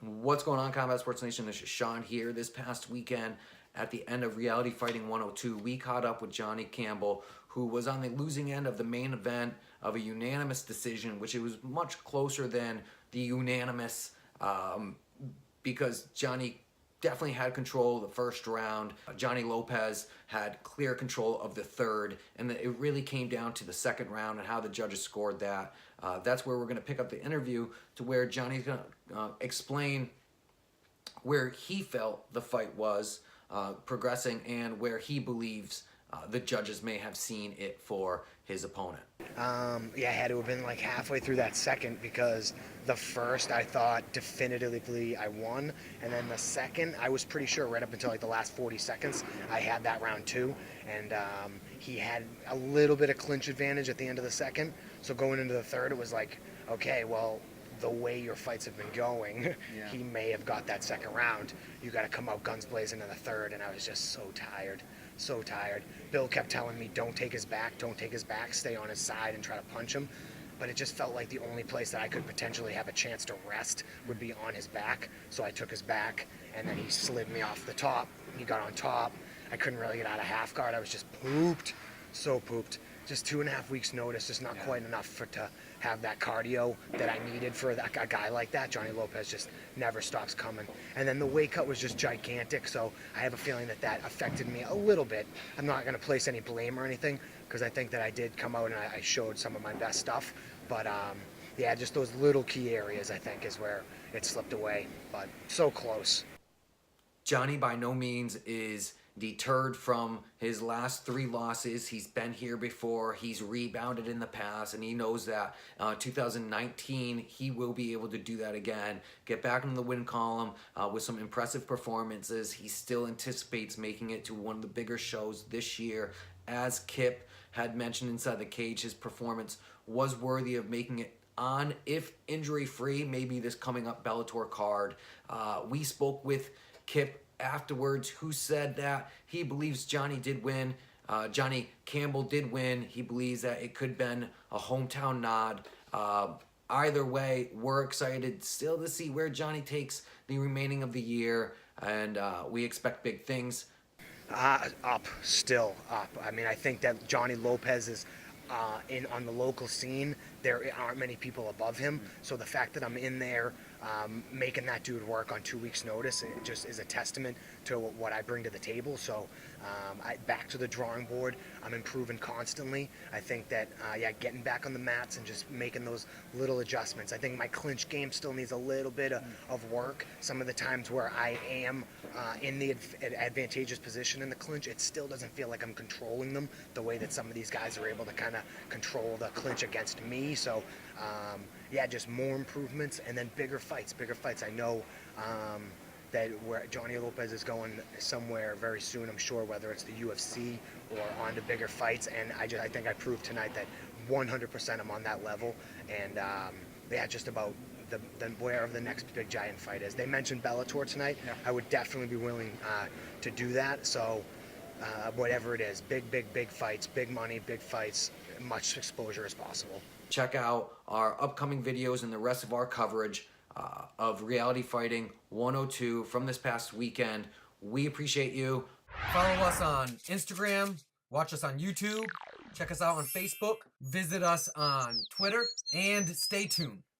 What's going on, Combat Sports Nation? This is Sean here. This past weekend, at the end of Reality Fighting 102, we caught up with Johnny Campbell, who was on the losing end of the main event of a unanimous decision, which it was much closer than the unanimous because Johnny definitely had control of the first round. Johnny Lopez had clear control of the third, and it really came down to the second round and how the judges scored that. That's where we're going to pick up the interview to where Johnny's going to explain where he felt the fight was progressing and where he believes the judges may have seen it for his opponent. Yeah, I had to have been like halfway through that second, because the first I thought definitively I won, and then the second I was pretty sure right up until like the last 40 seconds I had that round too, and he had a little bit of clinch advantage at the end of the second. So going into the third, it was like, okay, well, the way your fights have been going, he may have got that second round. You got to come out guns blazing in the third, and I was just so tired. So tired. Bill kept telling me, don't take his back, stay on his side and try to punch him. But it just felt like the only place that I could potentially have a chance to rest would be on his back. So I took his back, and then he slid me off the top. He got on top. I couldn't really get out of half guard. I was just pooped, so pooped. Just 2.5 weeks notice, just not quite enough to have that cardio that I needed for a guy like that. Johnny Lopez just never stops coming. And then the weight cut was just gigantic, so I have a feeling that that affected me a little bit. I'm not going to place any blame or anything, because I think that I did come out and I showed some of my best stuff. But yeah, just those little key areas, I think, is where it slipped away. But so close. Johnny by no means is deterred from his last 3 losses. He's been here before. He's rebounded in the past, and he knows that 2019 he will be able to do that again. Get back into the win column with some impressive performances. He still anticipates making it to one of the bigger shows this year. As Kip had mentioned inside the cage, his performance was worthy of making it on, if injury-free, maybe this coming up Bellator card. We spoke with Kip afterwards, who said that he believes Johnny did win. Johnny Campbell did win. He believes that it could have been a hometown nod. Either way, we're excited still to see where Johnny takes the remaining of the year, and we expect big things. Still up. I mean, I think that Johnny Lopez is on the local scene. There aren't many people above him, so the fact that I'm in there making that dude work on 2 weeks notice, it just is a testament to what I bring to the table. So back to the drawing board. I'm improving constantly. I think that getting back on the mats and just making those little adjustments. I think my clinch game still needs a little bit of work. Some of the times where I am in the advantageous position in the clinch, it still doesn't feel like I'm controlling them the way that some of these guys are able to kind of control the clinch against me. So yeah, just more improvements, and then bigger fights. I know that where Johnny Lopez is going somewhere very soon, I'm sure, whether it's the UFC or on to bigger fights. And I think I proved tonight that 100% I'm on that level. And yeah, just about wherever the next big giant fight is. They mentioned Bellator tonight. Yeah. I would definitely be willing to do that. So whatever it is, big fights, big money, big fights, much exposure as possible. Check out our upcoming videos and the rest of our coverage of Reality Fighting 102 from this past weekend. We appreciate you. Follow us on Instagram, watch us on YouTube, check us out on Facebook, visit us on Twitter, and stay tuned.